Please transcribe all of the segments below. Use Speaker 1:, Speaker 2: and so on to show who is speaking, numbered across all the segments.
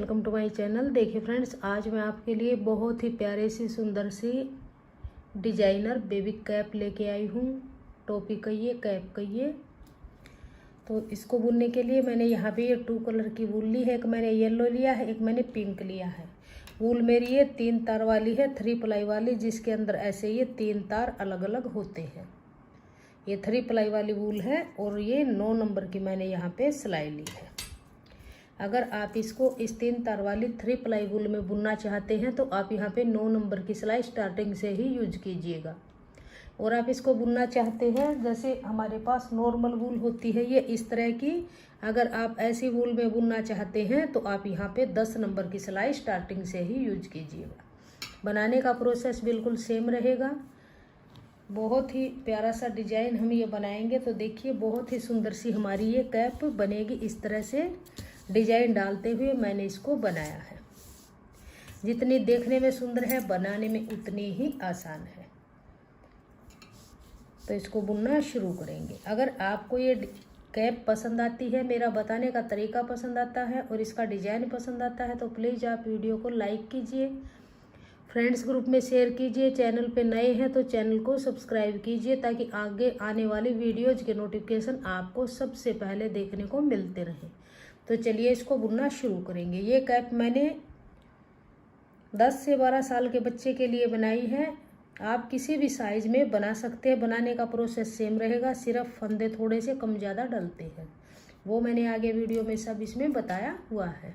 Speaker 1: Welcome to my channel. देखिए friends, आज मैं आपके लिए बहुत ही प्यारे सी सुंदर सी डिजाइनर बेबी कैप लेके आई हूँ। टोपी कहिए, कैप कहिए। तो इसको बुनने के लिए मैंने यहाँ पे ये 2 कलर की वूल ली है। एक मैंने येलो लिया है, एक मैंने पिंक लिया है। वूल मेरी ये 3 तार वाली है, 3 प्लाई वाली, जिसके अंदर ऐसे ये 3 तार अलग अलग होते हैं। ये 3 प्लाई वाली वूल है और ये 9 नंबर की मैंने यहाँ पे सिलाई ली है। अगर आप इसको इस 3 तार वाली 3 प्लाई वूल में बुनना चाहते हैं तो आप यहाँ पे 9 नंबर की सिलाई स्टार्टिंग से ही यूज कीजिएगा। और आप इसको बुनना चाहते हैं, जैसे हमारे पास नॉर्मल वूल होती है ये इस तरह की, अगर आप ऐसी वूल में बुनना चाहते हैं तो आप यहाँ पे 10 नंबर की सिलाई स्टार्टिंग से ही यूज कीजिएगा। बनाने का प्रोसेस बिल्कुल सेम रहेगा। बहुत ही प्यारा सा डिजाइन हम ये बनाएंगे। तो देखिए, बहुत ही सुंदर सी हमारी ये कैप बनेगी। इस तरह से डिजाइन डालते हुए मैंने इसको बनाया है। जितनी देखने में सुंदर है, बनाने में उतनी ही आसान है। तो इसको बुनना शुरू करेंगे। अगर आपको ये कैप पसंद आती है, मेरा बताने का तरीका पसंद आता है और इसका डिजाइन पसंद आता है, तो प्लीज़ आप वीडियो को लाइक कीजिए, फ्रेंड्स ग्रुप में शेयर कीजिए। चैनल पे नए हैं तो चैनल को सब्सक्राइब कीजिए, ताकि आगे आने वाली वीडियोज के नोटिफिकेशन आपको सबसे पहले देखने को मिलते रहें। तो चलिए इसको बुनना शुरू करेंगे। ये कैप मैंने 10 से 12 साल के बच्चे के लिए बनाई है। आप किसी भी साइज़ में बना सकते हैं। बनाने का प्रोसेस सेम रहेगा, सिर्फ फंदे थोड़े से कम ज़्यादा डलते हैं। वो मैंने आगे वीडियो में सब इसमें बताया हुआ है।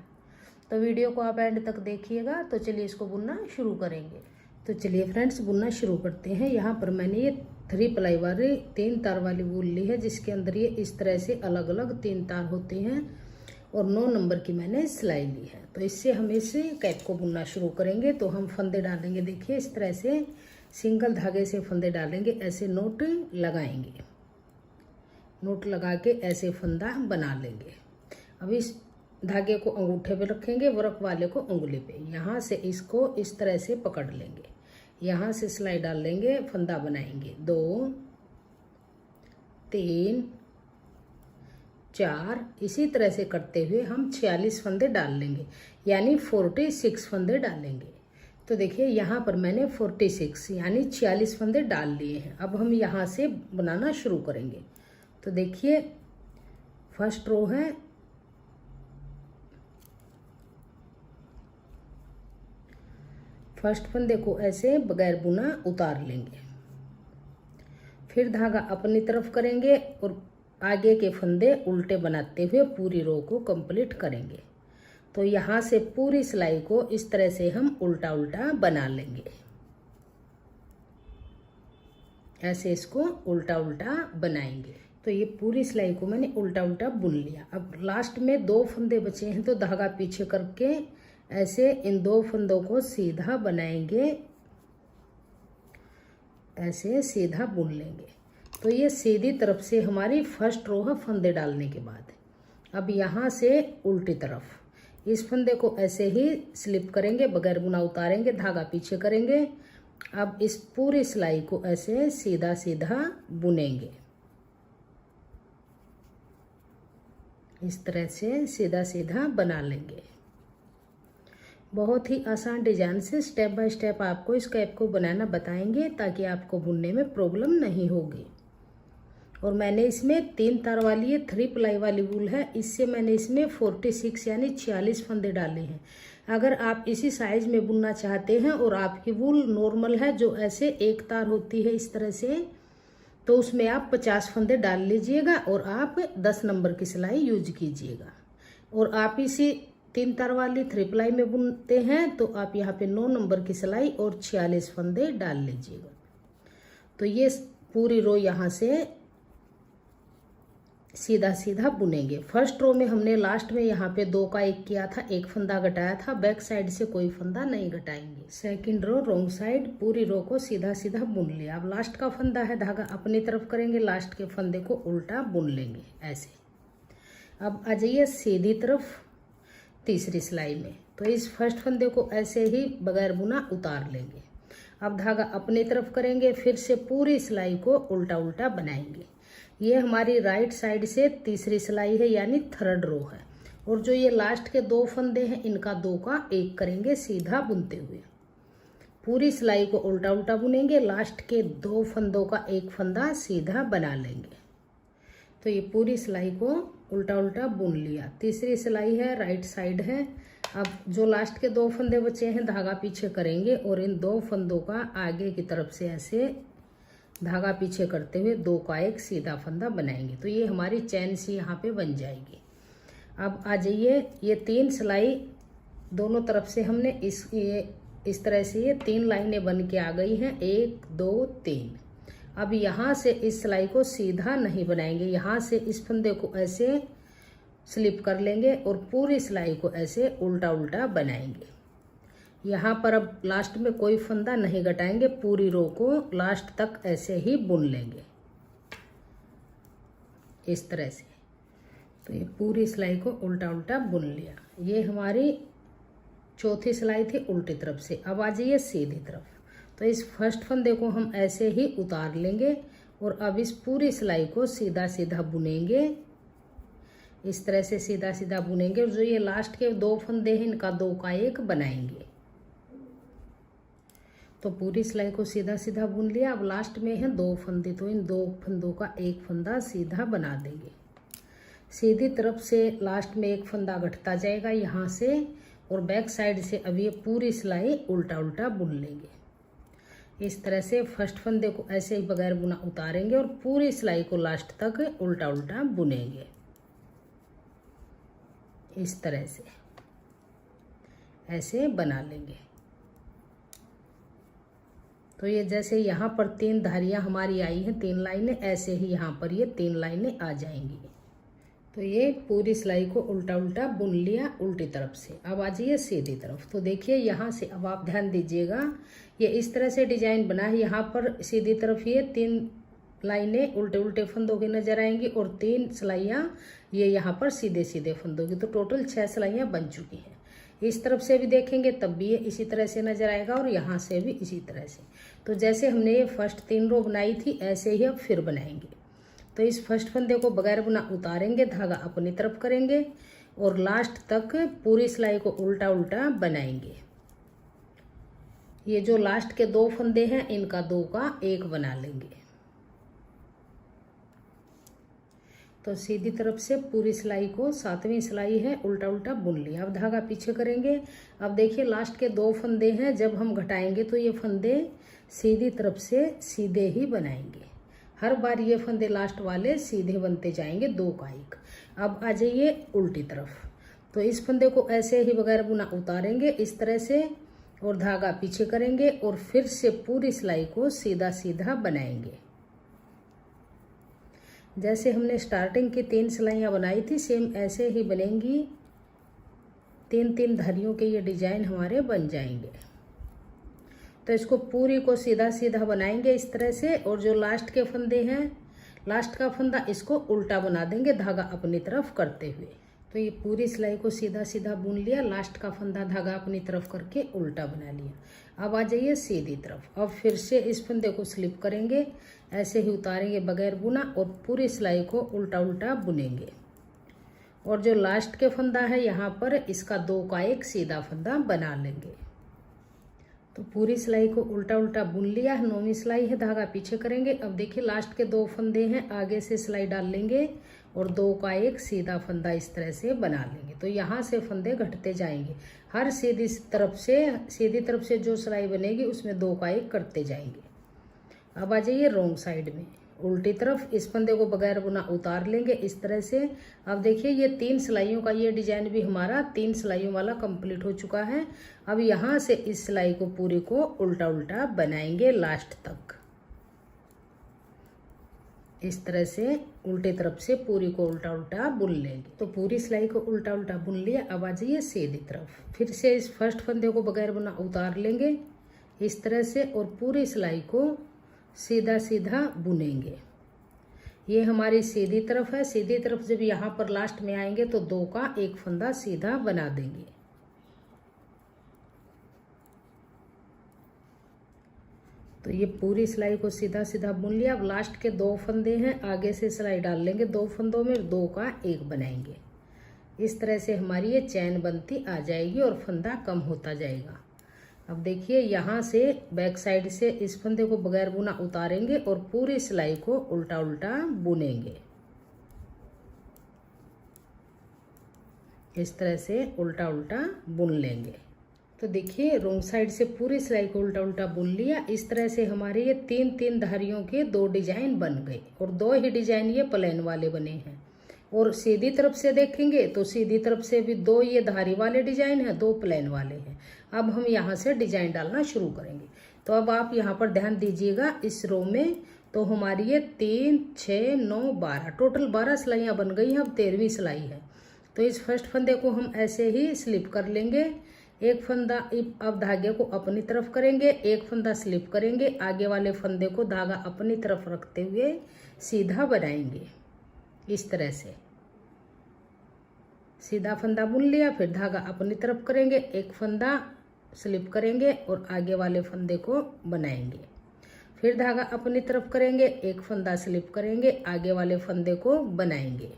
Speaker 1: तो वीडियो को आप एंड तक देखिएगा। तो चलिए इसको बुनना शुरू करेंगे। तो चलिए फ्रेंड्स, बुनना शुरू करते हैं। यहाँ पर मैंने ये 3 प्लाई वाली 3 तार वाली वूल ली है, जिसके अंदर ये इस तरह से अलग अलग 3 तार होते हैं और 9 नंबर की मैंने सिलाई ली है। तो इससे हम इस कैप को बुनना शुरू करेंगे। तो हम फंदे डालेंगे। देखिए, इस तरह से सिंगल धागे से फंदे डालेंगे, ऐसे नोट लगाएंगे। नोट लगा के ऐसे फंदा बना लेंगे। अब इस धागे को अंगूठे पे रखेंगे, वर्क वाले को उंगली पे। यहाँ से इसको इस तरह से पकड़ लेंगे, यहाँ से सिलाई डाल लेंगे, फंदा बनाएंगे। 2 3 4 इसी तरह से करते हुए हम 46 फंदे डाल लेंगे, यानी 46 फंदे डालेंगे। तो देखिए, यहाँ पर मैंने 46 यानी 46 फंदे डाल लिए हैं। अब हम यहाँ से बनाना शुरू करेंगे। तो देखिए, फर्स्ट रो है, फर्स्ट फंदे को ऐसे बगैर बुना उतार लेंगे। फिर धागा अपनी तरफ करेंगे और आगे के फंदे उल्टे बनाते हुए पूरी रो को कंप्लीट करेंगे। तो यहाँ से पूरी सिलाई को इस तरह से हम उल्टा उल्टा बना लेंगे। ऐसे इसको उल्टा उल्टा बनाएंगे। तो ये पूरी सिलाई को मैंने उल्टा उल्टा बुन लिया। अब लास्ट में 2 फंदे बचे हैं, तो धागा पीछे करके ऐसे इन 2 फंदों को सीधा बनाएंगे, ऐसे सीधा बुन लेंगे। तो ये सीधी तरफ से हमारी फर्स्ट रो है फंदे डालने के बाद। अब यहाँ से उल्टी तरफ इस फंदे को ऐसे ही स्लिप करेंगे, बगैर बुना उतारेंगे, धागा पीछे करेंगे। अब इस पूरी सिलाई को ऐसे सीधा सीधा बुनेंगे, इस तरह से सीधा सीधा बना लेंगे। बहुत ही आसान डिजाइन से स्टेप बाय स्टेप आपको इस कैप को बनाना बताएंगे, ताकि आपको बुनने में प्रॉब्लम नहीं होगी। और मैंने इसमें 3 तार वाली ये 3 प्लाई वाली वूल है, इससे मैंने इसमें 46 यानी 46 फंदे डाले हैं। अगर आप इसी साइज में बुनना चाहते हैं और आपकी वूल नॉर्मल है, जो ऐसे 1 तार होती है इस तरह से, तो उसमें आप 50 फंदे डाल लीजिएगा और आप 10 नंबर की सिलाई यूज कीजिएगा। और आप इसी 3 तार वाली 3 प्लाई में बुनते हैं तो आप यहाँ पे 9 नंबर की सिलाई और 46 फंदे डाल लीजिएगा। तो ये पूरी रो यहाँ से सीधा सीधा बुनेंगे। फर्स्ट रो में हमने लास्ट में यहाँ पे 2 का 1 किया था, 1 फंदा घटाया था। बैक साइड से कोई फंदा नहीं घटाएंगे। सेकंड रो रॉन्ग साइड पूरी रो को सीधा सीधा बुन लिया। अब लास्ट का फंदा है, धागा अपनी तरफ करेंगे, लास्ट के फंदे को उल्टा बुन लेंगे ऐसे। अब आ जाइए सीधी तरफ तीसरी सिलाई में। तो इस फर्स्ट फंदे को ऐसे ही बगैर बुना उतार लेंगे। अब धागा अपनी तरफ करेंगे, फिर से पूरी सिलाई को उल्टा उल्टा बनाएंगे। ये हमारी राइट साइड से तीसरी सिलाई है, यानी 3rd रो है। और जो ये लास्ट के 2 फंदे हैं इनका 2 का 1 करेंगे सीधा बुनते हुए। पूरी सिलाई को उल्टा उल्टा बुनेंगे, लास्ट के 2 फंदों का 1 फंदा सीधा बना लेंगे। तो ये पूरी सिलाई को उल्टा उल्टा बुन लिया। तीसरी सिलाई है, राइट साइड है। अब जो लास्ट के 2 फंदे बचे हैं धागा पीछे करेंगे और इन 2 फंदों का आगे की तरफ से ऐसे धागा पीछे करते हुए 2 का 1 सीधा फंदा बनाएंगे। तो ये हमारी चैन सी यहाँ पे बन जाएगी। अब आ जाइए, ये 3 सिलाई दोनों तरफ से हमने इस तरह से ये 3 लाइनें बन के आ गई हैं, 1 2 3। अब यहाँ से इस सिलाई को सीधा नहीं बनाएंगे, यहाँ से इस फंदे को ऐसे स्लिप कर लेंगे और पूरी सिलाई को ऐसे उल्टा उल्टा बनाएंगे। यहाँ पर अब लास्ट में कोई फंदा नहीं घटाएंगे, पूरी रो को लास्ट तक ऐसे ही बुन लेंगे इस तरह से। तो ये पूरी सिलाई को उल्टा उल्टा बुन लिया। ये हमारी चौथी सिलाई थी उल्टी तरफ से। अब आ जाइए सीधी तरफ। तो इस फर्स्ट फंदे को हम ऐसे ही उतार लेंगे और अब इस पूरी सिलाई को सीधा सीधा बुनेंगे, इस तरह से सीधा सीधा बुनेंगे। और जो ये लास्ट के 2 फंदे हैं इनका 2 का 1 बनाएंगे। तो पूरी सिलाई को सीधा सीधा बुन लिया। अब लास्ट में है 2 फंदे, तो इन 2 फंदों का 1 फंदा सीधा बना देंगे। सीधी तरफ से लास्ट में 1 फंदा घटता जाएगा यहाँ से और बैक साइड से अब ये पूरी सिलाई उल्टा उल्टा बुन लेंगे। इस तरह से फर्स्ट फंदे को ऐसे ही बगैर बुना उतारेंगे और पूरी सिलाई को लास्ट तक उल्टा उल्टा बुनेंगे इस तरह से, ऐसे बना लेंगे। तो ये जैसे यहाँ पर 3 धारियाँ हमारी आई हैं, 3 लाइनें, ऐसे ही यहाँ पर ये 3 लाइनें आ जाएंगी। तो ये पूरी सिलाई को उल्टा उल्टा बुन लिया उल्टी तरफ से। अब आ जाइए सीधी तरफ। तो देखिए यहाँ से अब आप ध्यान दीजिएगा, ये इस तरह से डिजाइन बना है। यहाँ पर सीधी तरफ ये 3 लाइनें उल्टे उल्टे फंदों की नजर आएंगी और 3 सिलाइयाँ ये यहाँ पर सीधे सीधे फंदों की। तो टोटल 6 सिलाइयाँ बन चुकी हैं। इस तरफ से भी देखेंगे तब भी ये इसी तरह से नजर आएगा और यहाँ से भी इसी तरह से। तो जैसे हमने ये फर्स्ट 3 रो बनाई थी ऐसे ही अब फिर बनाएंगे। तो इस फर्स्ट फंदे को बगैर बुना उतारेंगे, धागा अपनी तरफ करेंगे और लास्ट तक पूरी सिलाई को उल्टा उल्टा बनाएंगे। ये जो लास्ट के 2 फंदे हैं इनका 2 का 1 बना लेंगे। तो सीधी तरफ से पूरी सिलाई को 7वीं सिलाई है उल्टा उल्टा बुन लिया। अब धागा पीछे करेंगे। अब देखिए लास्ट के 2 फंदे हैं, जब हम घटाएंगे तो ये फंदे सीधी तरफ से सीधे ही बनाएंगे। हर बार ये फंदे लास्ट वाले सीधे बनते जाएंगे, 2 का 1। अब आ जाइए उल्टी तरफ। तो इस फंदे को ऐसे ही बगैर बुना उतारेंगे इस तरह से और धागा पीछे करेंगे और फिर से पूरी सिलाई को सीधा सीधा बनाएंगे। जैसे हमने स्टार्टिंग की 3 सिलाइयाँ बनाई थी सेम ऐसे ही बनेंगी। 3-3 धारियों के ये डिजाइन हमारे बन जाएंगे। तो इसको पूरी को सीधा सीधा बनाएंगे इस तरह से और जो लास्ट के फंदे हैं, लास्ट का फंदा इसको उल्टा बना देंगे धागा अपनी तरफ करते हुए। तो ये पूरी सिलाई को सीधा सीधा बुन लिया, लास्ट का फंदा धागा अपनी तरफ करके उल्टा बना लिया। अब आ जाइए सीधी तरफ। अब फिर से इस फंदे को स्लिप करेंगे, ऐसे ही उतारेंगे बगैर बुना और पूरी सिलाई को उल्टा उल्टा बुनेंगे। और जो लास्ट के फंदा है यहाँ पर इसका 2 का 1 सीधा फंदा बना लेंगे। तो पूरी सिलाई को उल्टा उल्टा बुन लिया। 9वीं सिलाई है, धागा पीछे करेंगे। अब देखिए लास्ट के 2 फंदे हैं, आगे से सिलाई डाल लेंगे और 2 का 1 सीधा फंदा इस तरह से बना लेंगे। तो यहाँ से फंदे घटते जाएंगे। हर सीधी तरफ से जो सिलाई बनेगी उसमें 2 का 1 करते जाएंगे। अब आ जाइए रॉन्ग साइड में उल्टी तरफ। इस फंदे को बगैर बुना उतार लेंगे इस तरह से। अब देखिए ये 3 सिलाइयों का ये डिजाइन भी हमारा 3 सिलाइयों वाला कंप्लीट हो चुका है। अब यहाँ से इस सिलाई को पूरी को उल्टा उल्टा बनाएंगे लास्ट तक इस तरह से। उल्टी तरफ से पूरी को उल्टा उल्टा बुन लेंगे। तो पूरी सिलाई को उल्टा उल्टा बुन लिया। अब आ जाइए सीधी तरफ। फिर से इस फर्स्ट फंदे को बगैर बुना उतार लेंगे इस तरह से और पूरी सिलाई को सीधा सीधा बुनेंगे। ये हमारी सीधी तरफ है। सीधी तरफ जब यहाँ पर लास्ट में आएंगे तो 2 का 1 फंदा सीधा बना देंगे। तो ये पूरी सिलाई को सीधा सीधा बुन लिया। अब लास्ट के 2 फंदे हैं, आगे से सिलाई डाल लेंगे 2 फंदों में, 2 का 1 बनाएंगे। इस तरह से हमारी ये चैन बनती आ जाएगी और फंदा कम होता जाएगा। अब देखिए यहाँ से बैक साइड से इस फंदे को बगैर बुना उतारेंगे और पूरी सिलाई को उल्टा उल्टा बुनेंगे। इस तरह से उल्टा उल्टा बुन लेंगे। तो देखिए रोंग साइड से पूरी सिलाई को उल्टा उल्टा बुन लिया। इस तरह से हमारे ये 3-3 धारियों के 2 डिजाइन बन गए और 2 ही डिजाइन ये प्लेन वाले बने हैं। और सीधी तरफ से देखेंगे तो सीधी तरफ से भी 2 ये धारी वाले डिजाइन है, 2 प्लेन वाले हैं। अब हम यहाँ से डिजाइन डालना शुरू करेंगे। तो अब आप यहाँ पर ध्यान दीजिएगा, इस रो में तो हमारी ये 3, 6, 9, 12 टोटल 12 सिलाइयाँ बन गई हैं। अब 13वीं सिलाई है। तो इस फर्स्ट फंदे को हम ऐसे ही स्लिप कर लेंगे। एक फंदा अब धागे को अपनी तरफ करेंगे, एक फंदा स्लिप करेंगे, आगे वाले फंदे को धागा अपनी तरफ रखते हुए सीधा बनाएंगे। इस तरह से सीधा फंदा बुन लिया, फिर धागा अपनी तरफ करेंगे, एक फंदा स्लिप करेंगे और आगे वाले फंदे को बनाएंगे। फिर धागा अपनी तरफ करेंगे, एक फंदा स्लिप करेंगे, आगे वाले फंदे को बनाएंगे।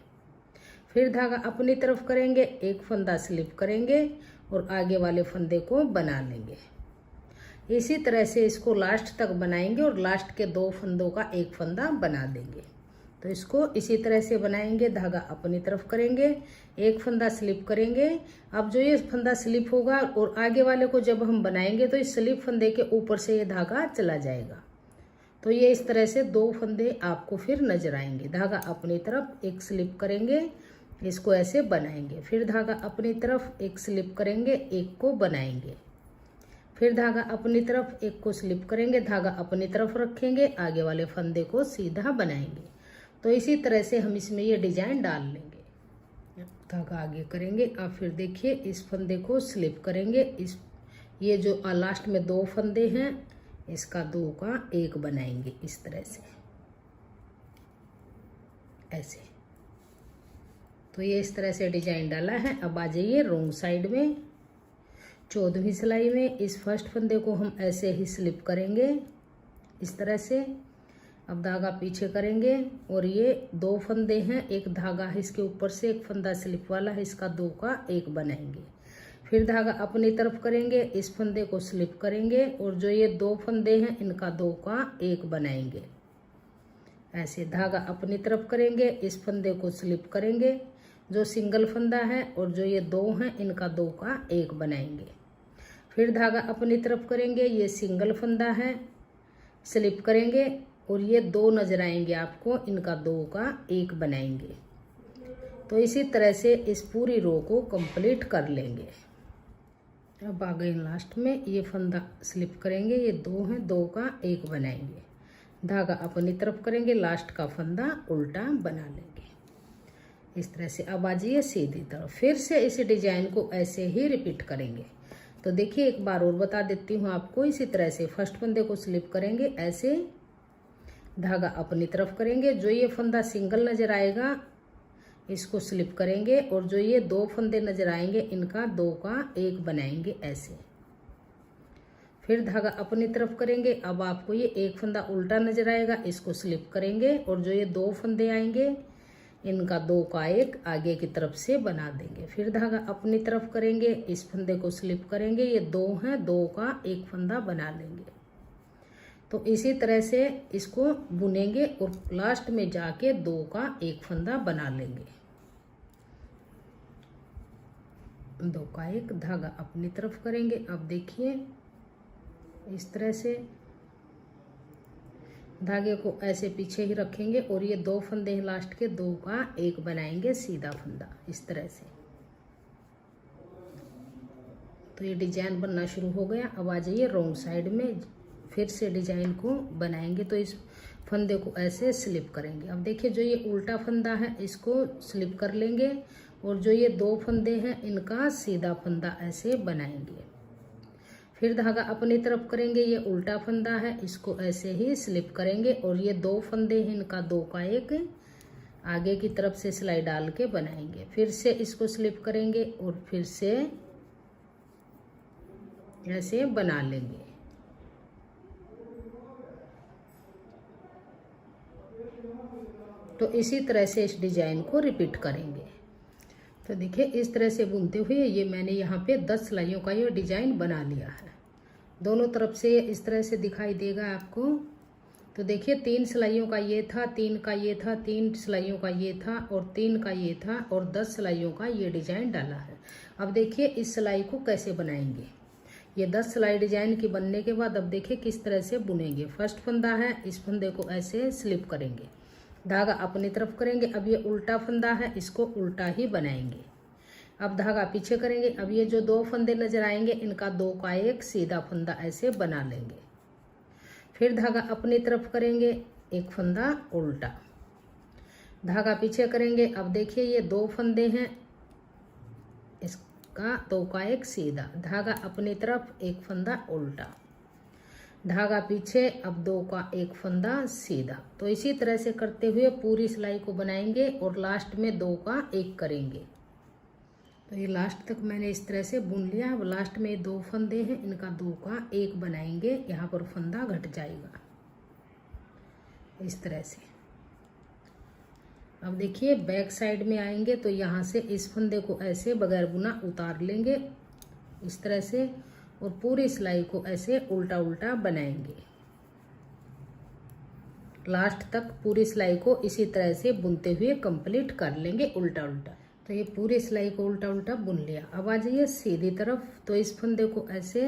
Speaker 1: फिर धागा अपनी तरफ करेंगे, एक फंदा स्लिप करेंगे और आगे वाले फंदे को बना लेंगे। इसी तरह से इसको लास्ट तक बनाएंगे और लास्ट के 2 फंदों का एक फंदा बना देंगे। तो इसको इसी तरह से बनाएंगे। धागा अपनी तरफ करेंगे, एक फंदा स्लिप करेंगे। अब जो ये फंदा स्लिप होगा और आगे वाले को जब हम बनाएंगे तो इस स्लिप फंदे के ऊपर से ये धागा चला जाएगा। तो ये इस तरह से 2 फंदे आपको फिर नजर आएंगे। धागा अपनी तरफ एक स्लिप करेंगे, इसको ऐसे बनाएंगे। फिर धागा अपनी तरफ एक स्लिप करेंगे, एक को बनाएंगे। फिर धागा अपनी तरफ एक को स्लिप करेंगे, धागा अपनी तरफ रखेंगे, आगे वाले फंदे को सीधा बनाएंगे। तो इसी तरह से हम इसमें ये डिजाइन डाल लेंगे। धागा आगे करेंगे। अब फिर देखिए इस फंदे को स्लिप करेंगे। इस ये जो लास्ट में 2 फंदे हैं, इसका 2 का 1 बनाएंगे इस तरह से, ऐसे। तो ये इस तरह से डिजाइन डाला है। अब आ जाइए रोंग साइड में 14वीं सिलाई में। इस फर्स्ट फंदे को हम ऐसे ही स्लिप करेंगे इस तरह से। अब धागा पीछे करेंगे और ये 2 फंदे हैं, एक धागा है इसके ऊपर से, एक फंदा स्लिप वाला है, इसका 2 का 1 बनाएंगे। फिर धागा अपनी तरफ करेंगे, इस फंदे को स्लिप करेंगे और जो ये 2 फंदे हैं इनका 2 का 1 बनाएंगे। ऐसे धागा अपनी तरफ करेंगे, इस फंदे को स्लिप करेंगे, जो सिंगल फंदा है, और जो ये 2 हैं इनका 2 का 1 बनाएंगे। फिर धागा अपनी तरफ करेंगे, ये सिंगल फंदा है, स्लिप करेंगे और ये 2 नजर आएंगे आपको, इनका 2 का 1 बनाएंगे। तो इसी तरह से इस पूरी रो को कंप्लीट कर लेंगे। अब आ गए लास्ट में, ये फंदा स्लिप करेंगे, ये 2 हैं, 2 का 1 बनाएंगे। धागा अपनी तरफ करेंगे, लास्ट का फंदा उल्टा बना लेंगे इस तरह से। अब आ जाइए सीधी तरफ, फिर से इस डिजाइन को ऐसे ही रिपीट करेंगे। तो देखिए एक बार और बता देती हूँ आपको। इसी तरह से फर्स्ट फंदे को स्लिप करेंगे, ऐसे धागा अपनी तरफ करेंगे, जो ये फंदा सिंगल नजर आएगा इसको स्लिप करेंगे और जो ये 2 फंदे नजर आएंगे इनका 2 का 1 बनाएंगे ऐसे। फिर धागा अपनी तरफ करेंगे। अब आपको ये एक फंदा उल्टा नजर आएगा, इसको स्लिप करेंगे और जो ये 2 फंदे आएंगे इनका 2 का 1 आगे की तरफ से बना देंगे। फिर धागा अपनी तरफ करेंगे, इस फंदे को स्लिप करेंगे, ये 2 हैं, 2 का 1 फंदा बना लेंगे। तो इसी तरह से इसको बुनेंगे और लास्ट में जाके 2 का 1 फंदा बना लेंगे। 2 का 1 धागा अपनी तरफ करेंगे। अब देखिए इस तरह से धागे को ऐसे पीछे ही रखेंगे और ये 2 फंदे हैं लास्ट के, 2 का 1 बनाएंगे सीधा फंदा इस तरह से। तो ये डिजाइन बनना शुरू हो गया। अब आ जाइए रॉन्ग साइड में, फिर से डिजाइन को बनाएंगे। तो इस फंदे को ऐसे स्लिप करेंगे। अब देखिए जो ये उल्टा फंदा है इसको स्लिप कर लेंगे और जो ये 2 फंदे हैं इनका सीधा फंदा ऐसे बनाएंगे। फिर धागा अपनी तरफ करेंगे, ये उल्टा फंदा है, इसको ऐसे ही स्लिप करेंगे और ये 2 फंदे हैं इनका 2 का 1 आगे की तरफ से सिलाई डाल के बनाएंगे। फिर से इसको स्लिप करेंगे और फिर से ऐसे बना लेंगे। तो इसी तरह से इस डिजाइन को रिपीट करेंगे। तो देखिए इस तरह से बुनते हुए ये मैंने यहाँ पे 10 सिलाइयों का ये डिजाइन बना लिया है। दोनों तरफ से इस तरह से दिखाई देगा आपको। तो देखिए 3 सिलाइयों का ये था, 3 का ये था, 3 सिलाइयों का ये था और 3 का ये था और 10 सिलाइयों का ये डिजाइन डाला है। अब देखिए इस सिलाई को कैसे बनाएंगे। ये 10 सिलाई डिजाइन की बनने के बाद अब देखिए किस तरह से बुनेंगे। फर्स्ट फंदा है, इस फंदे को ऐसे स्लिप करेंगे, धागा अपनी तरफ करेंगे। अब ये उल्टा फंदा है, इसको उल्टा ही बनाएंगे। अब धागा पीछे करेंगे। अब ये जो 2 फंदे नजर आएंगे इनका 2 का एक सीधा फंदा ऐसे बना लेंगे। फिर धागा अपनी तरफ करेंगे, एक फंदा उल्टा, धागा पीछे करेंगे। अब देखिए ये 2 फंदे हैं, इसका 2 का एक सीधा, धागा अपनी तरफ, एक फंदा उल्टा, धागा पीछे। अब 2 का एक फंदा सीधा। तो इसी तरह से करते हुए पूरी सिलाई को बनाएंगे और लास्ट में 2 का एक करेंगे। तो ये लास्ट तक मैंने इस तरह से बुन लिया। अब लास्ट में 2 फंदे हैं, इनका 2 का एक बनाएंगे। यहाँ पर फंदा घट जाएगा इस तरह से। अब देखिए बैक साइड में आएंगे तो यहाँ से इस फंदे को ऐसे बगैर बुना उतार लेंगे इस तरह से और पूरी सिलाई को ऐसे उल्टा उल्टा बनाएंगे। लास्ट तक पूरी सिलाई को इसी तरह से बुनते हुए कंप्लीट कर लेंगे उल्टा उल्टा। तो ये पूरी सिलाई को उल्टा उल्टा बुन लिया। अब आ जाइए सीधी तरफ। तो इस फंदे को ऐसे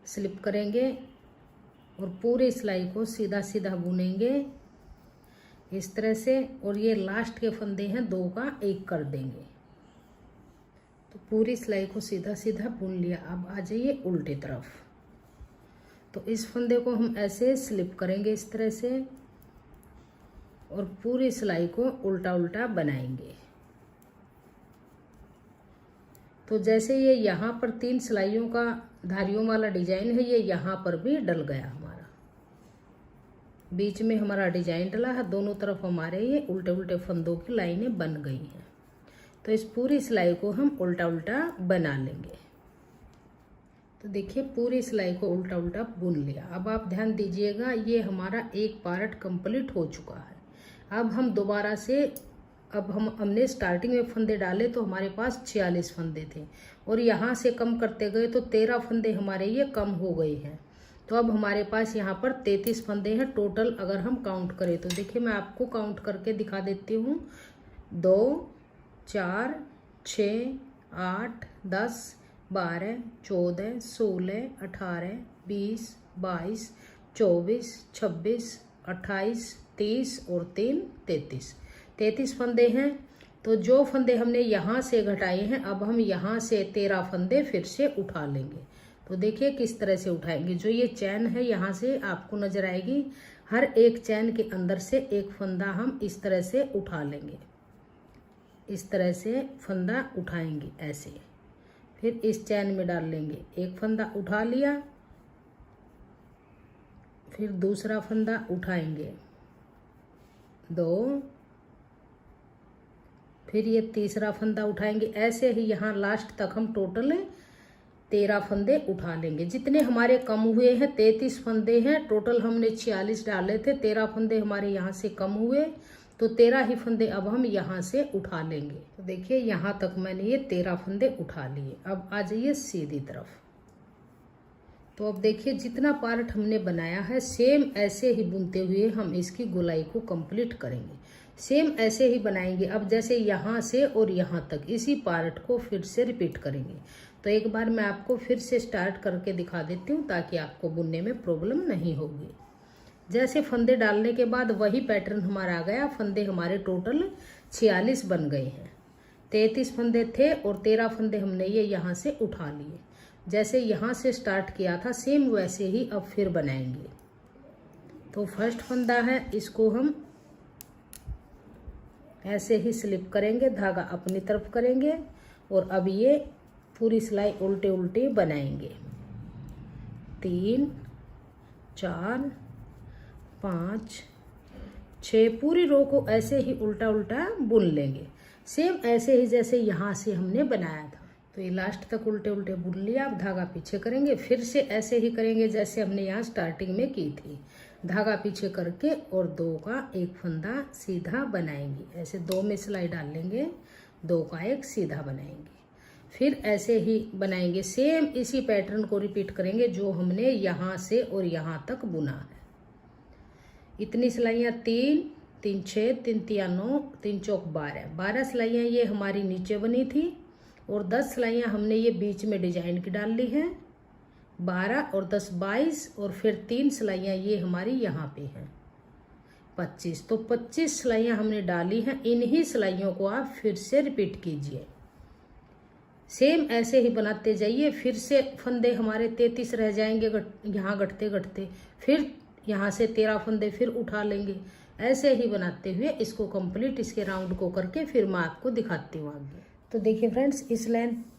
Speaker 1: स्लिप करेंगे और पूरी सिलाई को सीधा सीधा बुनेंगे इस तरह से। और ये लास्ट के फंदे हैं, 2 का एक कर देंगे। तो पूरी सिलाई को सीधा सीधा बुन लिया। अब आ जाइए उल्टी तरफ। तो इस फंदे को हम ऐसे स्लिप करेंगे इस तरह से और पूरी सिलाई को उल्टा उल्टा बनाएंगे। तो जैसे ये यहाँ पर 3 सिलाइयों का धारियों वाला डिजाइन है, ये यहाँ पर भी डल गया हमारा, बीच में हमारा डिजाइन डला है, दोनों तरफ हमारे ये उल्टे उल्टे फंदों की लाइनें बन गई हैं। तो इस पूरी सिलाई को हम उल्टा उल्टा बना लेंगे। तो देखिए पूरी सिलाई को उल्टा उल्टा बुन लिया। अब आप ध्यान दीजिएगा, ये हमारा एक पार्ट कंप्लीट हो चुका है। अब हम दोबारा से, अब हमने स्टार्टिंग में फंदे डाले तो हमारे पास 46 फंदे थे और यहाँ से कम करते गए तो 13 फंदे हमारे ये कम हो गए हैं। तो अब हमारे पास यहाँ पर 33 फंदे हैं टोटल अगर हम काउंट करें तो। देखिए मैं आपको काउंट करके दिखा देती हूँ। 2 4 6 8 10 12 14 16 18 20 22 24 26 28 30 और 3 33 फंदे हैं। तो जो फंदे हमने यहाँ से घटाए हैं अब हम यहाँ से 13 फंदे फिर से उठा लेंगे। तो देखिए किस तरह से उठाएंगे। जो ये चैन है यहाँ से आपको नजर आएगी, हर एक चैन के अंदर से एक फंदा हम इस तरह से उठा लेंगे। इस तरह से फंदा उठाएंगे ऐसे, फिर इस चैन में डाल लेंगे। एक फंदा उठा लिया, फिर दूसरा फंदा उठाएंगे 2, फिर ये तीसरा फंदा उठाएंगे। ऐसे ही यहाँ लास्ट तक हम टोटल 13 फंदे उठा लेंगे। जितने हमारे कम हुए हैं 33 फंदे हैं टोटल, हमने 46 डाले थे, 13 फंदे हमारे यहाँ से कम हुए तो 13 ही फंदे अब हम यहाँ से उठा लेंगे। तो देखिए यहाँ तक मैंने ये 13 फंदे उठा लिए। अब आ जाइए सीधी तरफ। तो अब देखिए जितना पार्ट हमने बनाया है सेम ऐसे ही बुनते हुए हम इसकी गोलाई को कंप्लीट करेंगे। सेम ऐसे ही बनाएंगे। अब जैसे यहाँ से और यहाँ तक इसी पार्ट को फिर से रिपीट करेंगे। तो एक बार मैं आपको फिर से स्टार्ट करके दिखा देती हूँ ताकि आपको बुनने में प्रॉब्लम नहीं होगी। जैसे फंदे डालने के बाद वही पैटर्न हमारा आ गया। फंदे हमारे टोटल 46 बन गए हैं। 33 फंदे थे और 13 फंदे हमने ये यहाँ से उठा लिए। जैसे यहाँ से स्टार्ट किया था सेम वैसे ही अब फिर बनाएंगे। तो फर्स्ट फंदा है, इसको हम ऐसे ही स्लिप करेंगे, धागा अपनी तरफ करेंगे और अब ये पूरी सिलाई उल्टे उल्टे बनाएंगे। 3 4 5 6 पूरी रो को ऐसे ही उल्टा उल्टा बुन लेंगे, सेम ऐसे ही जैसे यहाँ से हमने बनाया था। तो ये लास्ट तक उल्टे उल्टे बुन लिया। अब धागा पीछे करेंगे, फिर से ऐसे ही करेंगे जैसे हमने यहाँ स्टार्टिंग में की थी। धागा पीछे करके और 2 का एक फंदा सीधा बनाएंगे। ऐसे 2 में सिलाई डाल लेंगे, 2 का एक सीधा बनाएंगे। फिर ऐसे ही बनाएंगे, सेम इसी पैटर्न को रिपीट करेंगे जो हमने यहाँ से और यहाँ तक बुना है। इतनी सिलाइयाँ 3 3 6 3 3 9 3 चौक 12 सिलाइयाँ ये हमारी नीचे बनी थी और 10 सिलाइयाँ हमने ये बीच में डिजाइन की डाल ली हैं। 12 और 10 22 और फिर 3 सिलाइयाँ ये हमारी यहाँ पे हैं 25। तो 25 सिलाइयाँ हमने डाली हैं। इन्हीं सिलाइयों को आप फिर से रिपीट कीजिए, सेम ऐसे ही बनाते जाइए। फिर से फंदे हमारे 33 रह जाएंगे यहाँ घटते घटते, फिर यहाँ से 13 फंदे फिर उठा लेंगे। ऐसे ही बनाते हुए इसको कंप्लीट, इसके राउंड को करके फिर मैं आपको दिखाती हूँ आगे। तो देखिए फ्रेंड्स, इस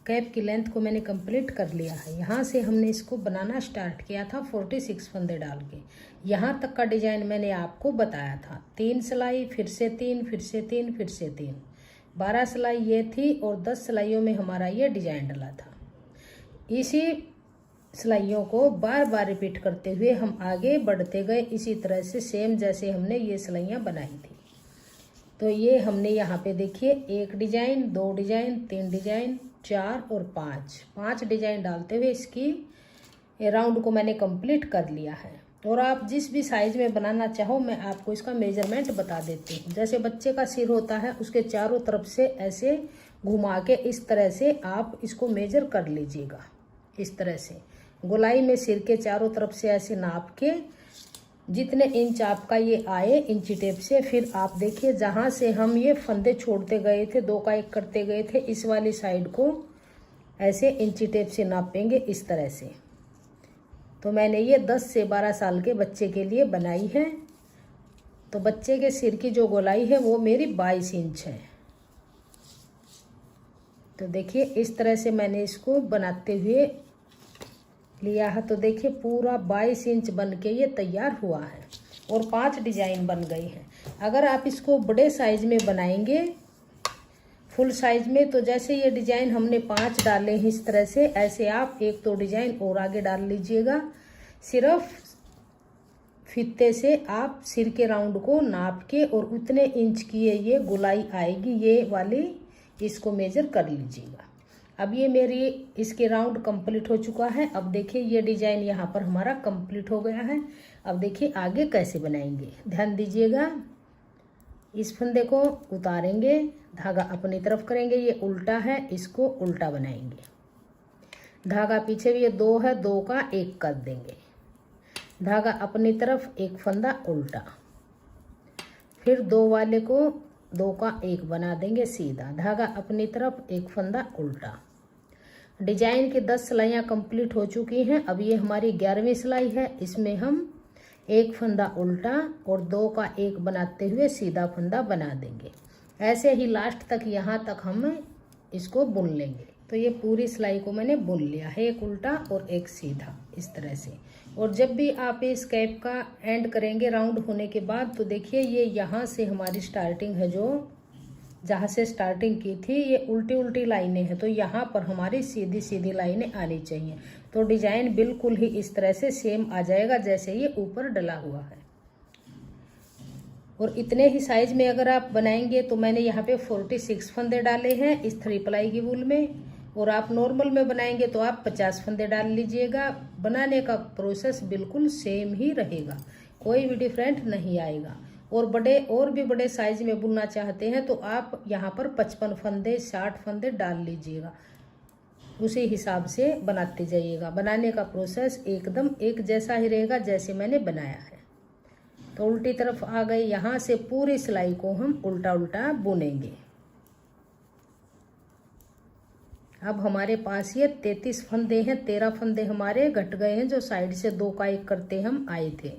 Speaker 1: कैप की लेंथ को मैंने कंप्लीट कर लिया है। यहाँ से हमने इसको बनाना स्टार्ट किया था 46 फंदे डाल के। यहाँ तक का डिजाइन मैंने आपको बताया था। 3 सिलाई, फिर से 3, फिर से 3, फिर से 3, 12 सिलाई ये थी और 10 सिलाइयों में हमारा ये डिजाइन डला था। इसी सिलाइयों को बार बार रिपीट करते हुए हम आगे बढ़ते गए, इसी तरह से सेम जैसे हमने ये सिलाइयाँ बनाई थी। तो ये हमने यहाँ पे देखिए 1 डिजाइन, 2 डिजाइन, 3 डिजाइन, 4 और 5 डिजाइन डालते हुए इसकी राउंड को मैंने कंप्लीट कर लिया है। और आप जिस भी साइज में बनाना चाहो मैं आपको इसका मेजरमेंट बता देती हूँ। जैसे बच्चे का सिर होता है, उसके चारों तरफ से ऐसे घुमा के इस तरह से आप इसको मेजर कर लीजिएगा। इस तरह से गोलाई में सिर के चारों तरफ से ऐसे नाप के जितने इंच आपका ये आए इंची टेप से, फिर आप देखिए जहाँ से हम ये फंदे छोड़ते गए थे, 2 का 1 करते गए थे, इस वाली साइड को ऐसे इंची टेप से नापेंगे इस तरह से। तो मैंने ये 10 से 12 साल के बच्चे के लिए बनाई है। तो बच्चे के सिर की जो गोलाई है वो मेरी 22 इंच है। तो देखिए इस तरह से मैंने इसको बनाते हुए लिया है। तो देखिए पूरा 22 इंच बन के ये तैयार हुआ है और 5 डिजाइन बन गई हैं। अगर आप इसको बड़े साइज में बनाएंगे, फुल साइज में, तो जैसे ये डिजाइन हमने 5 डाले हैं इस तरह से, ऐसे आप 1-2 डिजाइन और आगे डाल लीजिएगा। सिर्फ फीते से आप सिर के राउंड को नाप के और उतने इंच की ये गोलाई आएगी ये वाली, इसको मेजर कर लीजिएगा। अब ये मेरी इसके राउंड कंप्लीट हो चुका है। अब देखिए ये डिजाइन यहाँ पर हमारा कंप्लीट हो गया है। अब देखिए आगे कैसे बनाएंगे, ध्यान दीजिएगा। इस फंदे को उतारेंगे, धागा अपनी तरफ करेंगे, ये उल्टा है, इसको उल्टा बनाएंगे। धागा पीछे भी ये 2 है, 2 का 1 कर देंगे। धागा अपनी तरफ, एक फंदा उल्टा, फिर 2 वाले को 2 का 1 बना देंगे सीधा। धागा अपनी तरफ, एक फंदा उल्टा। डिजाइन की 10 सिलाइयाँ कंप्लीट हो चुकी हैं। अब ये हमारी 11वीं सिलाई है। इसमें हम 1 फंदा उल्टा और 2 का 1 बनाते हुए सीधा फंदा बना देंगे। ऐसे ही लास्ट तक यहाँ तक हम इसको बुन लेंगे। तो ये पूरी सिलाई को मैंने बुन लिया है, एक उल्टा और एक सीधा इस तरह से। और जब भी आप इस कैप का एंड करेंगे राउंड होने के बाद, तो देखिए ये यहाँ से हमारी स्टार्टिंग है, जो जहाँ से स्टार्टिंग की थी ये उल्टी उल्टी लाइनें हैं, तो यहाँ पर हमारी सीधी सीधी लाइनें आनी चाहिए। तो डिजाइन बिल्कुल ही इस तरह से सेम आ जाएगा जैसे ये ऊपर डला हुआ है। और इतने ही साइज में अगर आप बनाएंगे तो मैंने यहाँ पे 46 फंदे डाले हैं इस 3 प्लाई की वूल में, और आप नॉर्मल में बनाएंगे तो आप 50 फंदे डाल लीजिएगा। बनाने का प्रोसेस बिल्कुल सेम ही रहेगा, कोई भी डिफरेंट नहीं आएगा। और भी बड़े साइज में बुनना चाहते हैं तो आप यहाँ पर 55 फंदे 60 फंदे डाल लीजिएगा, उसी हिसाब से बनाते जाइएगा। बनाने का प्रोसेस एकदम एक जैसा ही रहेगा जैसे मैंने बनाया है। तो उल्टी तरफ आ गए, यहाँ से पूरी सिलाई को हम उल्टा उल्टा बुनेंगे। अब हमारे पास ये 33 फंदे हैं, 13 फंदे हमारे घट गए हैं जो साइड से 2 का 1 करते हम आए थे।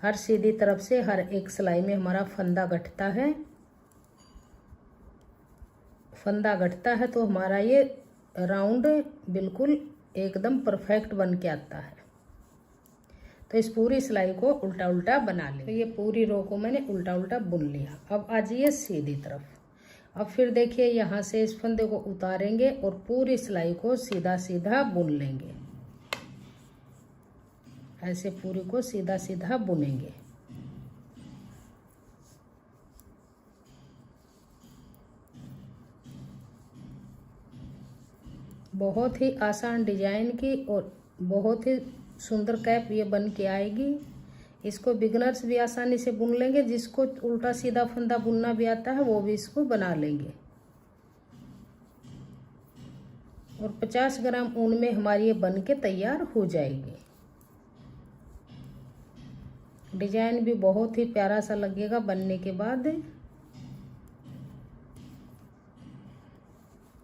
Speaker 1: हर सीधी तरफ से हर एक सिलाई में हमारा फंदा घटता है। फंदा घटता है तो हमारा ये राउंड बिल्कुल एकदम परफेक्ट बन के आता है। तो इस पूरी सिलाई को उल्टा उल्टा बना लें। तो ये पूरी रो को मैंने उल्टा उल्टा बुन लिया। अब आ जाइए सीधी तरफ। अब फिर देखिए यहाँ से इस फंदे को उतारेंगे और पूरी सिलाई को सीधा सीधा बुन लेंगे। ऐसे पूरी को सीधा सीधा बुनेंगे। बहुत ही आसान डिजाइन की और बहुत ही सुंदर कैप ये बन के आएगी। इसको बिगनर्स भी आसानी से बुन लेंगे, जिसको उल्टा सीधा फंदा बुनना भी आता है वो भी इसको बना लेंगे। और 50 ग्राम ऊन में हमारी ये बन के तैयार हो जाएगी। डिजाइन भी बहुत ही प्यारा सा लगेगा बनने के बाद।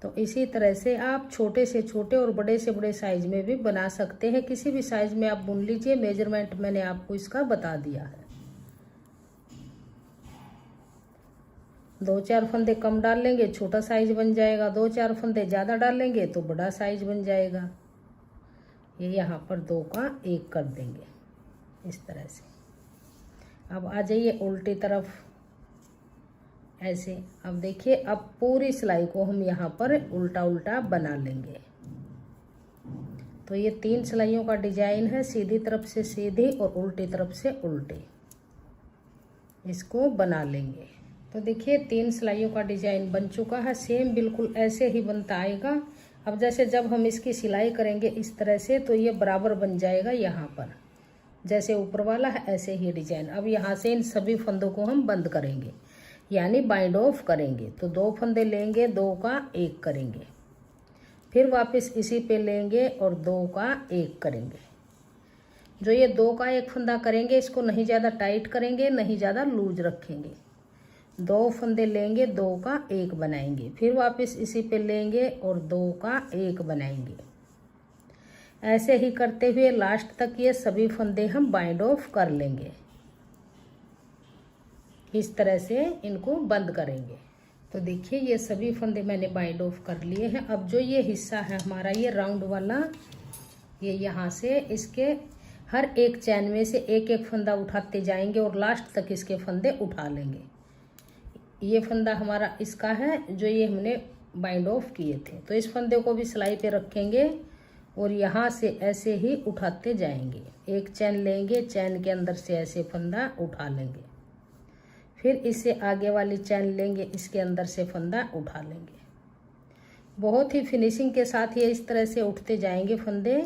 Speaker 1: तो इसी तरह से आप छोटे से छोटे और बड़े से बड़े साइज में भी बना सकते हैं। किसी भी साइज में आप बुन लीजिए। मेजरमेंट मैंने आपको इसका बता दिया है। 2-4 फंदे कम डाल लेंगे छोटा साइज बन जाएगा, 2-4 फंदे ज़्यादा डालेंगे तो बड़ा साइज बन जाएगा। ये यहाँ पर 2 का 1 कर देंगे इस तरह से। अब आ जाइए उल्टी तरफ ऐसे। अब देखिए, अब पूरी सिलाई को हम यहाँ पर उल्टा उल्टा बना लेंगे। तो ये 3 सिलाइयों का डिजाइन है, सीधी तरफ से सीधी और उल्टी तरफ से उल्टी। इसको बना लेंगे। तो देखिए 3 सिलाइयों का डिजाइन बन चुका है। सेम बिल्कुल ऐसे ही बनता आएगा। अब जैसे जब हम इसकी सिलाई करेंगे इस तरह से तो ये बराबर बन जाएगा। यहाँ पर जैसे ऊपर वाला है ऐसे ही डिजाइन। अब यहाँ से इन सभी फंदों को हम बंद करेंगे, यानी बाइंड ऑफ करेंगे। तो 2 फंदे लेंगे, 2 का 1 करेंगे, फिर वापस इसी पे लेंगे और 2 का 1 करेंगे। जो ये 2 का 1 फंदा करेंगे इसको नहीं ज़्यादा टाइट करेंगे, नहीं ज़्यादा लूज रखेंगे। 2 फंदे लेंगे, 2 का 1 बनाएंगे, फिर वापस इसी पे लेंगे और 2 का 1 बनाएंगे। ऐसे ही करते हुए लास्ट तक ये सभी फंदे हम बाइंड ऑफ कर लेंगे। इस तरह से इनको बंद करेंगे। तो देखिए ये सभी फंदे मैंने बाइंड ऑफ कर लिए हैं। अब जो ये हिस्सा है हमारा ये राउंड वाला, ये यहाँ से इसके हर एक चैन में से एक एक फंदा उठाते जाएंगे और लास्ट तक इसके फंदे उठा लेंगे। ये फंदा हमारा इसका है जो ये हमने बाइंड ऑफ किए थे। तो इस फंदे को भी सिलाई पे रखेंगे और यहाँ से ऐसे ही उठाते जाएंगे। एक चैन लेंगे, चैन के अंदर से ऐसे फंदा उठा लेंगे, फिर इससे आगे वाली चैन लेंगे, इसके अंदर से फंदा उठा लेंगे। बहुत ही फिनिशिंग के साथ ये इस तरह से उठते जाएंगे फंदे,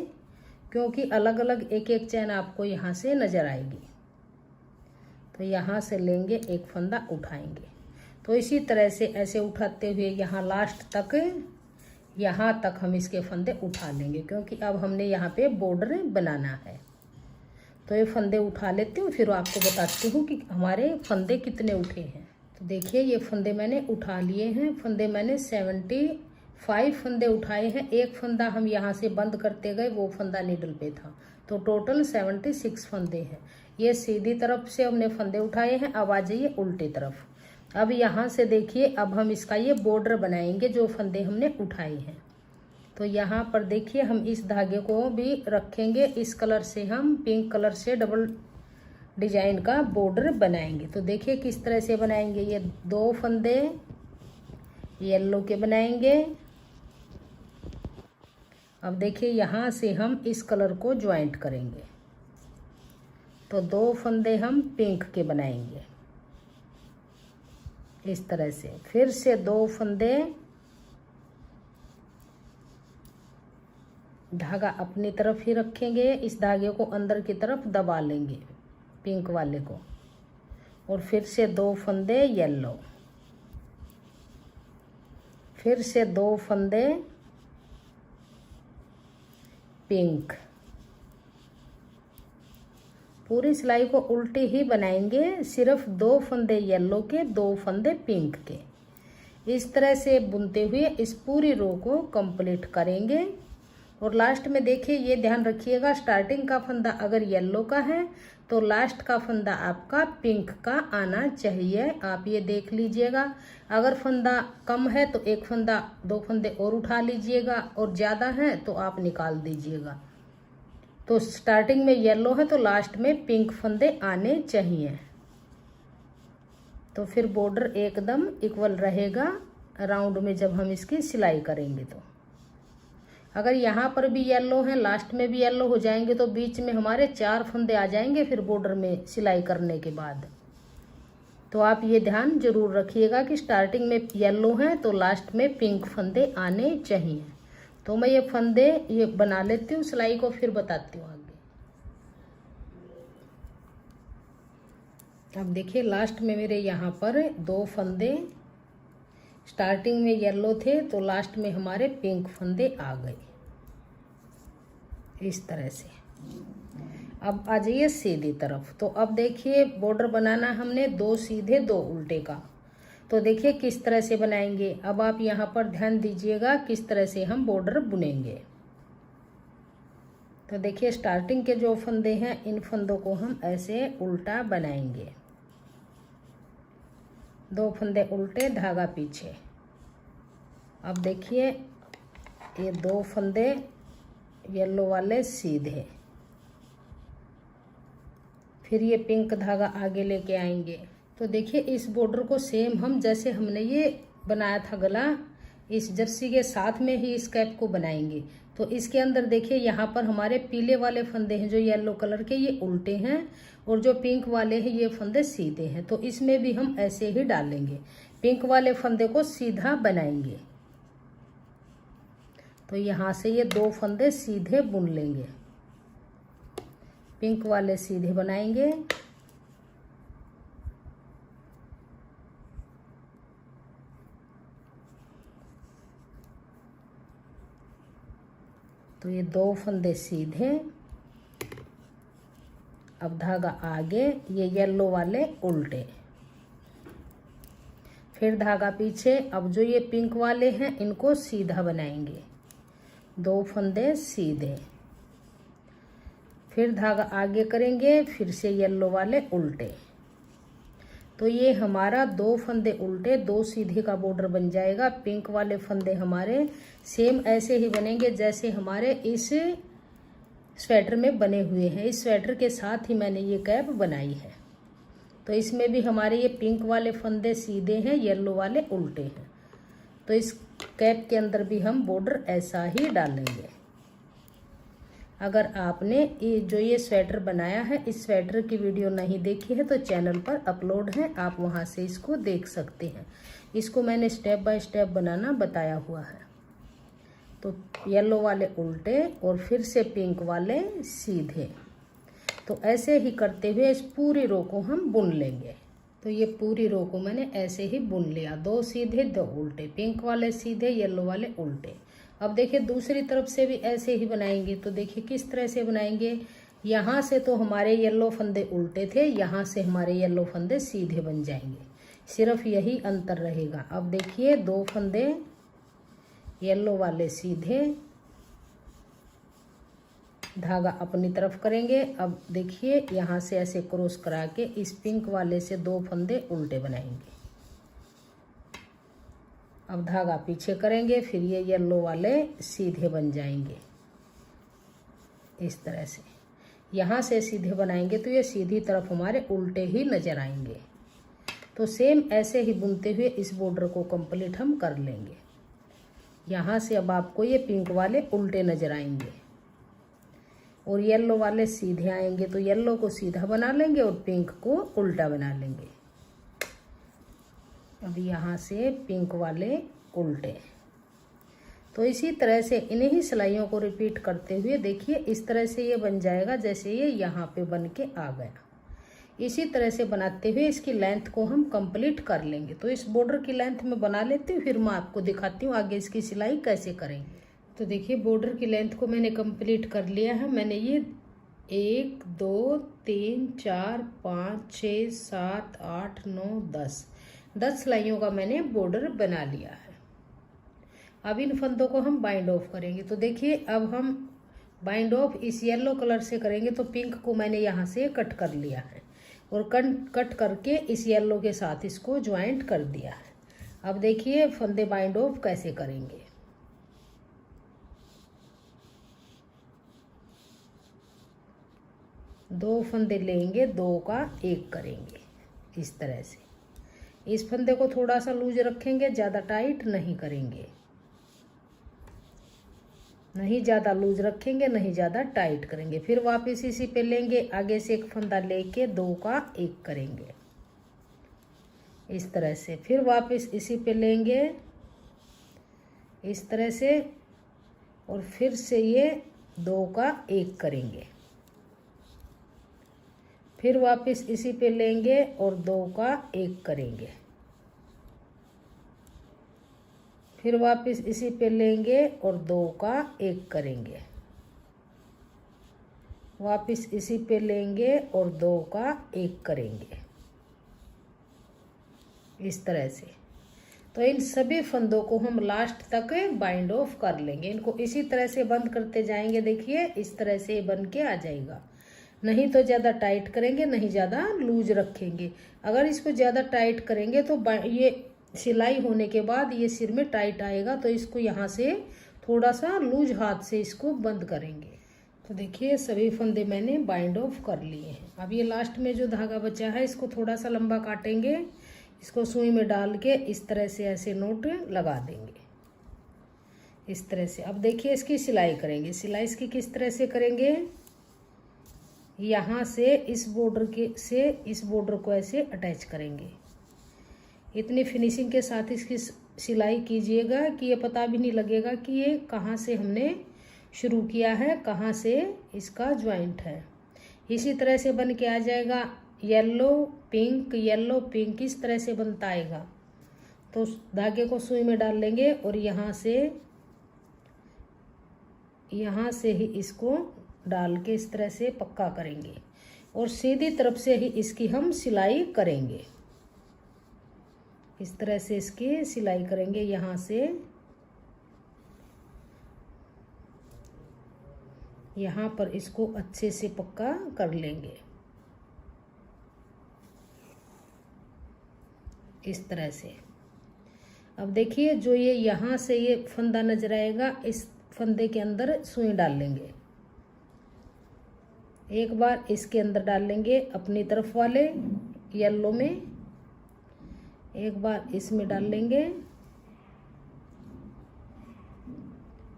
Speaker 1: क्योंकि अलग अलग एक एक चैन आपको यहाँ से नज़र आएगी। तो यहाँ से लेंगे, एक फंदा उठाएंगे। तो इसी तरह से ऐसे उठाते हुए यहाँ लास्ट तक, यहाँ तक हम इसके फंदे उठा लेंगे, क्योंकि अब हमने यहाँ पे बॉर्डर बनाना है। तो ये फंदे उठा लेती हूँ, फिर आपको बताती हूँ कि हमारे फंदे कितने उठे हैं। तो देखिए ये फंदे मैंने उठा लिए हैं। फंदे मैंने 75 फंदे उठाए हैं। एक फंदा हम यहाँ से बंद करते गए, वो फंदा नीडल पे था। तो टोटल 76 फंदे हैं। ये सीधी तरफ से हमने फंदे उठाए हैं। अब आ जाइए उल्टी तरफ। अब यहाँ से देखिए, अब हम इसका ये बॉर्डर बनाएंगे जो फंदे हमने उठाए हैं। तो यहाँ पर देखिए हम इस धागे को भी रखेंगे। इस कलर से हम पिंक कलर से डबल डिजाइन का बॉर्डर बनाएंगे। तो देखिए किस तरह से बनाएंगे। ये 2 फंदे येलो के बनाएंगे। अब देखिए यहाँ से हम इस कलर को ज्वाइंट करेंगे। तो 2 फंदे हम पिंक के बनाएंगे इस तरह से। फिर से 2 फंदे, धागा अपनी तरफ ही रखेंगे, इस धागे को अंदर की तरफ दबा लेंगे पिंक वाले को, और फिर से 2 फंदे येलो, फिर से 2 फंदे पिंक। पूरी सिलाई को उल्टी ही बनाएंगे, सिर्फ 2 फंदे येलो के, 2 फंदे पिंक के। इस तरह से बुनते हुए इस पूरी रो को कंप्लीट करेंगे। और लास्ट में देखिए ये ध्यान रखिएगा, स्टार्टिंग का फंदा अगर येलो का है तो लास्ट का फंदा आपका पिंक का आना चाहिए। आप ये देख लीजिएगा। अगर फंदा कम है तो एक फंदा 2 फंदे और उठा लीजिएगा, और ज़्यादा है तो आप निकाल दीजिएगा। तो स्टार्टिंग में येलो है तो लास्ट में पिंक फंदे आने चाहिए। तो फिर बॉर्डर एकदम इक्वल रहेगा राउंड में जब हम इसकी सिलाई करेंगे। तो अगर यहाँ पर भी येलो है, लास्ट में भी येलो हो जाएंगे, तो बीच में हमारे 4 फंदे आ जाएंगे फिर बॉर्डर में सिलाई करने के बाद। तो आप ये ध्यान जरूर रखिएगा कि स्टार्टिंग में येलो है तो लास्ट में पिंक फंदे आने चाहिए। तो मैं ये फंदे ये बना लेती हूँ सिलाई को, फिर बताती हूँ आगे। अब देखिए लास्ट में मेरे यहाँ पर 2 फंदे, स्टार्टिंग में येलो थे तो लास्ट में हमारे पिंक फंदे आ गए इस तरह से। अब आ जाइए सीधी तरफ। तो अब देखिए बॉर्डर बनाना हमने 2 सीधे 2 उल्टे का। तो देखिए किस तरह से बनाएंगे। अब आप यहाँ पर ध्यान दीजिएगा किस तरह से हम बॉर्डर बुनेंगे। तो देखिए स्टार्टिंग के जो फंदे हैं इन फंदों को हम ऐसे उल्टा बनाएंगे, 2 फंदे उल्टे, धागा पीछे। अब देखिए ये 2 फंदे येलो वाले सीधे, फिर ये पिंक धागा आगे लेके आएंगे। तो देखिए इस बॉर्डर को सेम हम जैसे हमने ये बनाया था गला, इस जर्सी के साथ में ही इस कैप को बनाएंगे। तो इसके अंदर देखिए यहाँ पर हमारे पीले वाले फंदे हैं जो येलो कलर के, ये उल्टे हैं, और जो पिंक वाले हैं ये फंदे सीधे हैं। तो इसमें भी हम ऐसे ही डालेंगे, पिंक वाले फंदे को सीधा बनाएंगे। तो यहाँ से ये 2 फंदे सीधे बुन लेंगे, पिंक वाले सीधे बनाएंगे। तो ये 2 फंदे सीधे, अब धागा आगे, ये येलो वाले उल्टे, फिर धागा पीछे। अब जो ये पिंक वाले हैं इनको सीधा बनाएंगे, 2 फंदे सीधे, फिर धागा आगे करेंगे, फिर से येलो वाले उल्टे। तो ये हमारा 2 फंदे उल्टे 2 सीधे का बॉर्डर बन जाएगा। पिंक वाले फंदे हमारे सेम ऐसे ही बनेंगे जैसे हमारे इस स्वेटर में बने हुए हैं। इस स्वेटर के साथ ही मैंने ये कैप बनाई है। तो इसमें भी हमारे ये पिंक वाले फंदे सीधे हैं, येलो वाले उल्टे हैं। तो इस कैप के अंदर भी हम बॉर्डर ऐसा ही डालेंगे। अगर आपने ये स्वेटर बनाया है, इस स्वेटर की वीडियो नहीं देखी है तो चैनल पर अपलोड है, आप वहां से इसको देख सकते हैं। इसको मैंने स्टेप बाय स्टेप बनाना बताया हुआ है। तो येलो वाले उल्टे और फिर से पिंक वाले सीधे। तो ऐसे ही करते हुए इस पूरी रो को हम बुन लेंगे। तो ये पूरी रो को मैंने ऐसे ही बुन लिया, 2 सीधे 2 उल्टे, पिंक वाले सीधे, येलो वाले उल्टे। अब देखिए दूसरी तरफ से भी ऐसे ही बनाएंगे। तो देखिए किस तरह से बनाएंगे। यहाँ से तो हमारे येलो फंदे उल्टे थे, यहाँ से हमारे येलो फंदे सीधे बन जाएंगे, सिर्फ यही अंतर रहेगा। अब देखिए 2 फंदे येलो वाले सीधे, धागा अपनी तरफ करेंगे। अब देखिए यहाँ से ऐसे क्रॉस करा के इस पिंक वाले से 2 फंदे उल्टे बनाएंगे। अब धागा पीछे करेंगे, फिर ये येलो वाले सीधे बन जाएंगे इस तरह से। यहाँ से सीधे बनाएंगे तो ये सीधी तरफ हमारे उल्टे ही नजर आएंगे। तो सेम ऐसे ही बुनते हुए इस बॉर्डर को कंप्लीट हम कर लेंगे। यहाँ से अब आपको ये पिंक वाले उल्टे नजर आएंगे और येलो वाले सीधे आएंगे। तो येलो को सीधा बना लेंगे और पिंक को उल्टा बना लेंगे। अब यहाँ से पिंक वाले उल्टे। तो इसी तरह से इन्हीं ही सिलाइयों को रिपीट करते हुए देखिए इस तरह से ये बन जाएगा जैसे ये यहाँ पे बन के आ गया। इसी तरह से बनाते हुए इसकी लेंथ को हम कंप्लीट कर लेंगे। तो इस बॉर्डर की लेंथ में बना लेती हूँ, फिर मैं आपको दिखाती हूँ आगे इसकी सिलाई कैसे करेंगे। तो देखिए बॉर्डर की लेंथ को मैंने कंप्लीट कर लिया है। मैंने ये 1 2 3 4 5 6 7 8 9 10 सिलाइयों का मैंने बॉर्डर बना लिया है। अब इन फंदों को हम बाइंड ऑफ करेंगे। तो देखिए अब हम बाइंड ऑफ इस येलो कलर से करेंगे। तो पिंक को मैंने यहाँ से कट कर लिया है और कट करके इस येलो के साथ इसको ज्वाइंट कर दिया है। अब देखिए फंदे बाइंड ऑफ कैसे करेंगे। दो फंदे लेंगे, 2 का 1 करेंगे इस तरह से। इस फंदे को थोड़ा सा लूज रखेंगे, ज़्यादा टाइट नहीं करेंगे, नहीं ज़्यादा लूज रखेंगे नहीं ज़्यादा टाइट करेंगे। फिर वापस इसी पे लेंगे, आगे से एक फंदा लेके 2 का 1 करेंगे इस तरह से। फिर वापस इसी पे लेंगे इस तरह से और फिर से ये 2 का 1 करेंगे, फिर वापस इसी पे लेंगे और 2 का 1 करेंगे, फिर वापस इसी पे लेंगे और 2 का 1 करेंगे, वापस इसी पे लेंगे और 2 का 1 करेंगे, इस तरह से। तो इन सभी फंदों को हम लास्ट तक बाइंड ऑफ कर लेंगे। इनको इसी तरह से बंद करते जाएंगे। देखिए इस तरह से बन के आ जाएगा। नहीं तो ज़्यादा टाइट करेंगे, नहीं ज़्यादा लूज रखेंगे। अगर इसको ज़्यादा टाइट करेंगे तो ये सिलाई होने के बाद ये सिर में टाइट आएगा, तो इसको यहाँ से थोड़ा सा लूज हाथ से इसको बंद करेंगे। तो देखिए सभी फंदे मैंने बाइंड ऑफ कर लिए हैं। अब ये लास्ट में जो धागा बचा है इसको थोड़ा सा लंबा काटेंगे, इसको सुई में डाल के इस तरह से ऐसे नोट लगा देंगे, इस तरह से। अब देखिए इसकी सिलाई करेंगे। सिलाई इसकी किस तरह से करेंगे, यहाँ से इस बॉर्डर को ऐसे अटैच करेंगे। इतनी फिनिशिंग के साथ इसकी सिलाई कीजिएगा कि ये पता भी नहीं लगेगा कि ये कहाँ से हमने शुरू किया है, कहाँ से इसका ज्वाइंट है। इसी तरह से बन के आ जाएगा। येलो पिंक इस तरह से बनता आएगा। तो धागे को सुई में डाल लेंगे और यहाँ से ही इसको डाल के इस तरह से पक्का करेंगे और सीधी तरफ से ही इसकी हम सिलाई करेंगे। इस तरह से इसकी सिलाई करेंगे। यहाँ से यहाँ पर इसको अच्छे से पक्का कर लेंगे, इस तरह से। अब देखिए जो ये यहाँ से ये फंदा नजर आएगा, इस फंदे के अंदर सुई डाल लेंगे। एक बार इसके अंदर डाल लेंगे अपनी तरफ वाले येलो में, एक बार इसमें डाल लेंगे,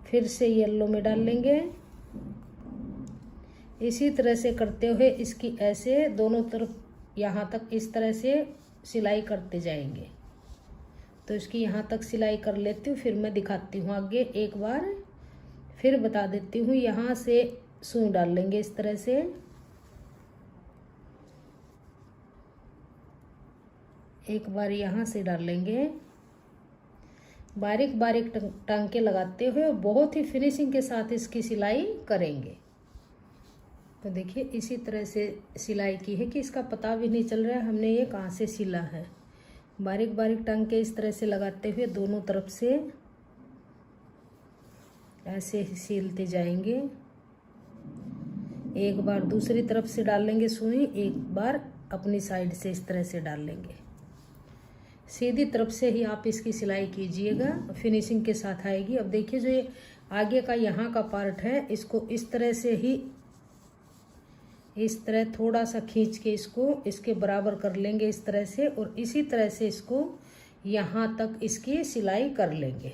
Speaker 1: फिर से येलो में डाल लेंगे। इसी तरह से करते हुए इसकी ऐसे दोनों तरफ यहाँ तक इस तरह से सिलाई करते जाएंगे। तो इसकी यहाँ तक सिलाई कर लेती हूँ, फिर मैं दिखाती हूँ आगे। एक बार फिर बता देती हूँ। यहाँ से सुई डाल लेंगे इस तरह से, एक बार यहाँ से डाल लेंगे, बारीक बारीक टांके लगाते हुए बहुत ही फिनिशिंग के साथ इसकी सिलाई करेंगे। तो देखिए इसी तरह से सिलाई की है कि इसका पता भी नहीं चल रहा है हमने ये कहाँ से सिला है। बारीक बारीक टांके इस तरह से लगाते हुए दोनों तरफ से ऐसे ही सिलते जाएंगे। एक बार दूसरी तरफ से डाल लेंगे सुई, एक बार अपनी साइड से इस तरह से डाल लेंगे। सीधी तरफ से ही आप इसकी सिलाई कीजिएगा, फिनिशिंग के साथ आएगी। अब देखिए जो ये आगे का यहाँ का पार्ट है, इसको इस तरह से ही इस तरह थोड़ा सा खींच के इसको इसके बराबर कर लेंगे इस तरह से, और इसी तरह से इसको यहाँ तक इसकी सिलाई कर लेंगे।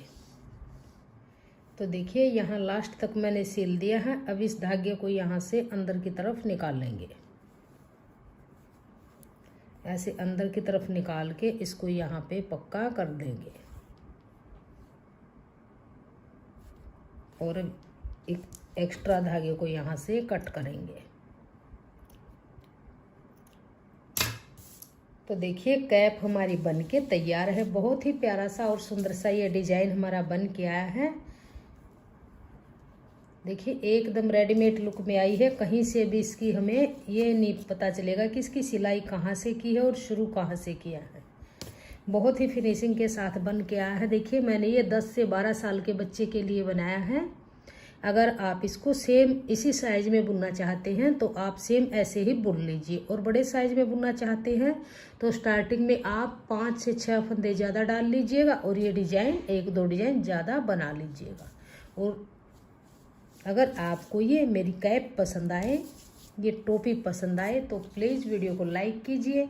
Speaker 1: तो देखिए यहाँ लास्ट तक मैंने सिल दिया है। अब इस धागे को यहाँ से अंदर की तरफ निकाल लेंगे, ऐसे अंदर की तरफ निकाल के इसको यहाँ पे पक्का कर देंगे और एक एक्स्ट्रा धागे को यहाँ से कट करेंगे। तो देखिए कैप हमारी बन के तैयार है। बहुत ही प्यारा सा और सुंदर सा ये डिजाइन हमारा बन के आया है। देखिए एकदम रेडीमेड लुक में आई है। कहीं से भी इसकी हमें ये नहीं पता चलेगा कि इसकी सिलाई कहाँ से की है और शुरू कहाँ से किया है। बहुत ही फिनिशिंग के साथ बन के आया है। देखिए मैंने ये 10 से 12 साल के बच्चे के लिए बनाया है। अगर आप इसको सेम इसी साइज में बुनना चाहते हैं तो आप सेम ऐसे ही बुन लीजिए, और बड़े साइज में बुनना चाहते हैं तो स्टार्टिंग में आप 5 से 6 फंदे ज़्यादा डाल लीजिएगा और ये डिजाइन 1-2 डिजाइन ज़्यादा बना लीजिएगा। और अगर आपको ये मेरी कैप पसंद आए, ये टोपी पसंद आए तो प्लीज़ वीडियो को लाइक कीजिए,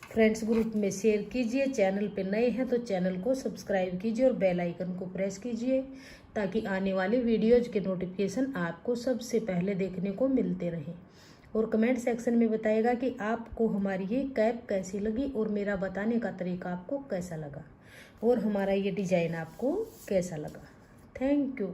Speaker 1: फ्रेंड्स ग्रुप में शेयर कीजिए। चैनल पे नए हैं तो चैनल को सब्सक्राइब कीजिए और बेल आइकन को प्रेस कीजिए ताकि आने वाली वीडियोज के नोटिफिकेशन आपको सबसे पहले देखने को मिलते रहें। और कमेंट सेक्शन में बताइएगा कि आपको हमारी ये कैप कैसी लगी और मेरा बताने का तरीका आपको कैसा लगा और हमारा ये डिज़ाइन आपको कैसा लगा। Thank you.